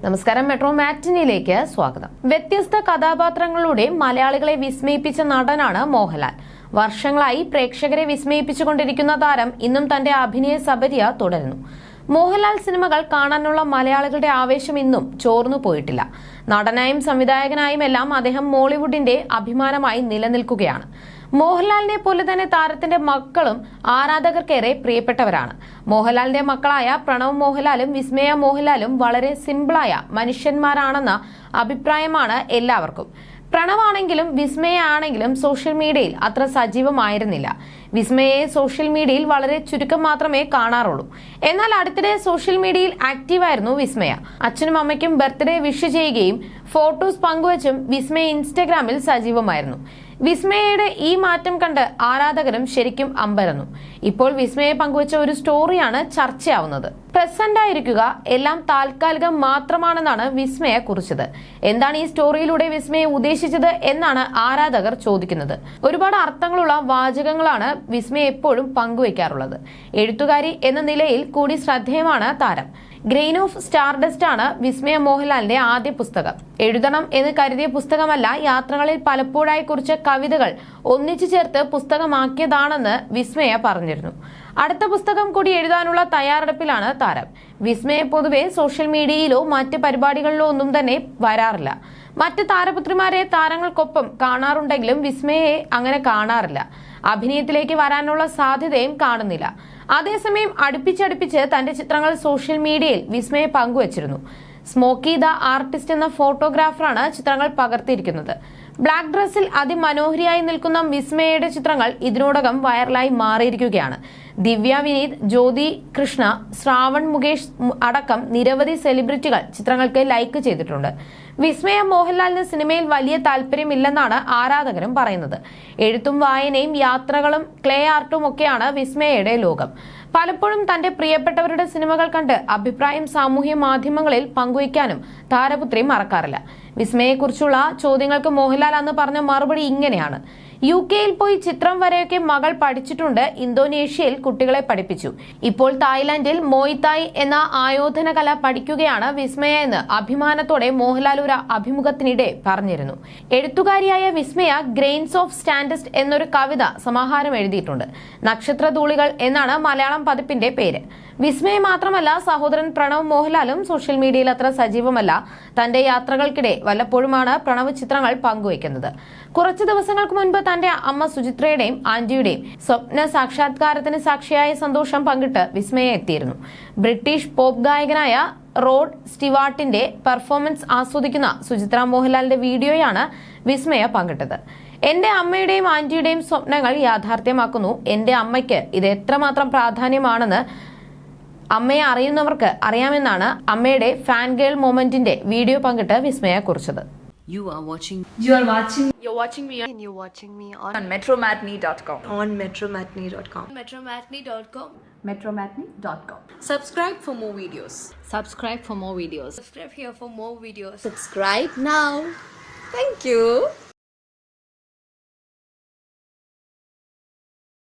നമസ്കാരം, മെട്രോ മാറ്റിനിയിലേക്ക് സ്വാഗതം. വ്യത്യസ്ത കഥാപാത്രങ്ങളിലൂടെ മലയാളികളെ വിസ്മയിപ്പിച്ച നടനാണ് മോഹൻലാൽ. വർഷങ്ങളായി പ്രേക്ഷകരെ വിസ്മയിപ്പിച്ചുകൊണ്ടിരിക്കുന്ന താരം ഇന്നും തന്റെ അഭിനയ സബരിയ തുടരുന്നു. മോഹൻലാൽ സിനിമകൾ കാണാനുള്ള മലയാളികളുടെ ആവേശം ഇന്നും ചോർന്നു പോയിട്ടില്ല. നടനായും സംവിധായകനായും എല്ലാം അദ്ദേഹം മോളിവുഡിന്റെ അഭിമാനമായി നിലനിൽക്കുകയാണ്. മോഹൻലാലിനെ പോലെ തന്നെ താരത്തിന്റെ മക്കളും ആരാധകർക്കേറെ പ്രിയപ്പെട്ടവരാണ്. മോഹൻലാലിന്റെ മക്കളായ പ്രണവ് മോഹൻലാലും വിസ്മയ മോഹൻലാലും വളരെ സിമ്പിളായ മനുഷ്യന്മാരാണെന്ന അഭിപ്രായമാണ് എല്ലാവർക്കും. പ്രണവാണെങ്കിലും വിസ്മയ ആണെങ്കിലും സോഷ്യൽ മീഡിയയിൽ അത്ര സജീവമായിരുന്നില്ല. വിസ്മയയെ സോഷ്യൽ മീഡിയയിൽ വളരെ ചുരുക്കം മാത്രമേ കാണാറുള്ളൂ. എന്നാൽ അടുത്തിടെ സോഷ്യൽ മീഡിയയിൽ ആക്റ്റീവായിരുന്നു വിസ്മയ. അച്ഛനും അമ്മയ്ക്കും ബർത്ത്ഡേ വിഷ് ചെയ്യുകയും ഫോട്ടോസ് പങ്കുവച്ചും വിസ്മയ ഇൻസ്റ്റഗ്രാമിൽ സജീവമായിരുന്നു. വിസ്മയയുടെ ഈ മാറ്റം കണ്ട് ആരാധകരും ശരിക്കും അമ്പരന്നു. ഇപ്പോൾ വിസ്മയെ പങ്കുവച്ച ഒരു സ്റ്റോറിയാണ് ചർച്ചയാവുന്നത്. പ്രസന്റ് ആയിരിക്കുക, എല്ലാം താൽക്കാലികം മാത്രമാണെന്നാണ് വിസ്മയ കുറിച്ചത്. എന്താണ് ഈ സ്റ്റോറിയിലൂടെ വിസ്മയെ ഉദ്ദേശിച്ചത് എന്നാണ് ആരാധകർ ചോദിക്കുന്നത്. ഒരുപാട് അർത്ഥങ്ങളുള്ള വാചകങ്ങളാണ് വിസ്മയ എപ്പോഴും പങ്കുവയ്ക്കാറുള്ളത്. എഴുത്തുകാരി എന്ന നിലയിൽ കൂടി ശ്രദ്ധേയമാണ് താരം. ഗ്രെയിൻ ഓഫ് സ്റ്റാർഡസ്റ്റ് ആണ് വിസ്മയ മോഹൻലാലിന്റെ ആദ്യ പുസ്തകം. എഴുതണം എന്ന് കരുതിയ പുസ്തകമല്ല, യാത്രകളിൽ പലപ്പോഴായി കുറിച്ച കവിതകൾ ഒന്നിച്ചു ചേർത്ത് പുസ്തകമാക്കിയതാണെന്ന് വിസ്മയ പറഞ്ഞിരുന്നു. അടുത്ത പുസ്തകം കൂടി എഴുതാനുള്ള തയ്യാറെടുപ്പിലാണ് താരം. വിസ്മയ പൊതുവെ സോഷ്യൽ മീഡിയയിലോ മറ്റ് പരിപാടികളിലോ ഒന്നും തന്നെ വരാറില്ല. മറ്റ് താരപുത്രിമാരെ താരങ്ങൾക്കൊപ്പം കാണാറുണ്ടെങ്കിലും വിസ്മയയെ അങ്ങനെ കാണാറില്ല. അഭിനയത്തിലേക്ക് വരാനുള്ള സാധ്യതയും കാണുന്നില്ല. അതേസമയം അടുപ്പിച്ചടുപ്പിച്ച് തന്റെ ചിത്രങ്ങൾ സോഷ്യൽ മീഡിയയിൽ വിസ്മയ പങ്കുവച്ചിരുന്നു. സ്മോക്കി ദ ആർട്ടിസ്റ്റ് എന്ന ഫോട്ടോഗ്രാഫറാണ് ചിത്രങ്ങൾ പകർത്തിയിരിക്കുന്നത്. ബ്ലാക്ക് ഡ്രസ്സിൽ അതിമനോഹരിയായി നിൽക്കുന്ന വിസ്മയയുടെ ചിത്രങ്ങൾ ഇതിനോടകം വൈറലായി മാറിയിരിക്കുകയാണ്. ദിവ്യ വിനീത്, ജ്യോതി കൃഷ്ണ, ശ്രാവൺ മുകേഷ് അടക്കം നിരവധി സെലിബ്രിറ്റികൾ ചിത്രങ്ങൾക്ക് ലൈക്ക് ചെയ്തിട്ടുണ്ട്. വിസ്മയ മോഹൻലാലിന് സിനിമയിൽ വലിയ താല്പര്യമില്ലെന്നാണ് ആരാധകരും പറയുന്നത്. എഴുത്തും വായനയും യാത്രകളും ക്ലേ ആർട്ടും ഒക്കെയാണ് വിസ്മയയുടെ ലോകം. പലപ്പോഴും തന്റെ പ്രിയപ്പെട്ടവരുടെ സിനിമകൾ കണ്ട് അഭിപ്രായം സാമൂഹ്യ മാധ്യമങ്ങളിൽ പങ്കുവയ്ക്കാനും താരപുത്രി മറക്കാറില്ല. വിസ്മയെക്കുറിച്ചുള്ള ചോദ്യങ്ങൾക്ക് മോഹൻലാൽ അന്ന് പറഞ്ഞ മറുപടി ഇങ്ങനെയാണ്: UK-യിൽ പോയി ചിത്രം വരെയൊക്കെ മകൾ പഠിച്ചിട്ടുണ്ട്. ഇന്തോനേഷ്യയിൽ കുട്ടികളെ പഠിപ്പിച്ചു. ഇപ്പോൾ തായ്ലാന്റിൽ മോയ് തായ് എന്ന ആയോധന കല പഠിക്കുകയാണ് വിസ്മയ എന്ന് അഭിമാനത്തോടെ മോഹൻലാൽ ഒരു അഭിമുഖത്തിനിടെ പറഞ്ഞിരുന്നു. എഴുത്തുകാരിയായ വിസ്മയ ഗ്രെയിൻസ് ഓഫ് സ്റ്റാൻഡസ്റ്റ് എന്നൊരു കവിത സമാഹാരം എഴുതിയിട്ടുണ്ട്. നക്ഷത്രധൂളികൾ എന്നാണ് മലയാളം പതിപ്പിന്റെ പേര്. വിസ്മയ മാത്രമല്ല, സഹോദരൻ പ്രണവ് മോഹൻലാലും സോഷ്യൽ മീഡിയയിൽ അത്ര സജീവമല്ല. തന്റെ യാത്രകൾക്കിടെ വല്ലപ്പോഴുമാണ് പ്രണവ് ചിത്രങ്ങൾ പങ്കുവയ്ക്കുന്നത്. കുറച്ചു ദിവസങ്ങൾക്ക് മുൻപ് തന്റെ അമ്മ സുചിത്രയുടെയും ആന്റിയുടെയും സ്വപ്ന സാക്ഷാത്കാരത്തിന് സാക്ഷിയായ സന്തോഷം പങ്കിട്ട് വിസ്മയ എത്തിയിരുന്നു. ബ്രിട്ടീഷ് പോപ്പ് ഗായകനായ റോഡ് സ്റ്റിവാർട്ടിന്റെ പെർഫോമൻസ് ആസ്വദിക്കുന്ന സുചിത്ര മോഹൻലാലിന്റെ വീഡിയോയാണ് വിസ്മയ പങ്കിട്ടത്. എന്റെ അമ്മയുടെയും ആന്റിയുടെയും സ്വപ്നങ്ങൾ യാഥാർത്ഥ്യമാക്കുന്നു. എന്റെ അമ്മയ്ക്ക് ഇത് എത്രമാത്രം പ്രാധാന്യമാണെന്ന് അമ്മയെ അറിയുന്നവർക്ക് അറിയാമെന്നാണ് അമ്മയുടെ ഫാൻ ഗേൾ മൊമെന്റിന്റെ വീഡിയോ പങ്കിട്ട് വിസ്മയ കുറിച്ചത്. You're watching me on metromatney.com. on metromatney.com. metromatney.com. Subscribe for more videos. Subscribe for more videos. Subscribe here for more videos. Subscribe now. Thank you.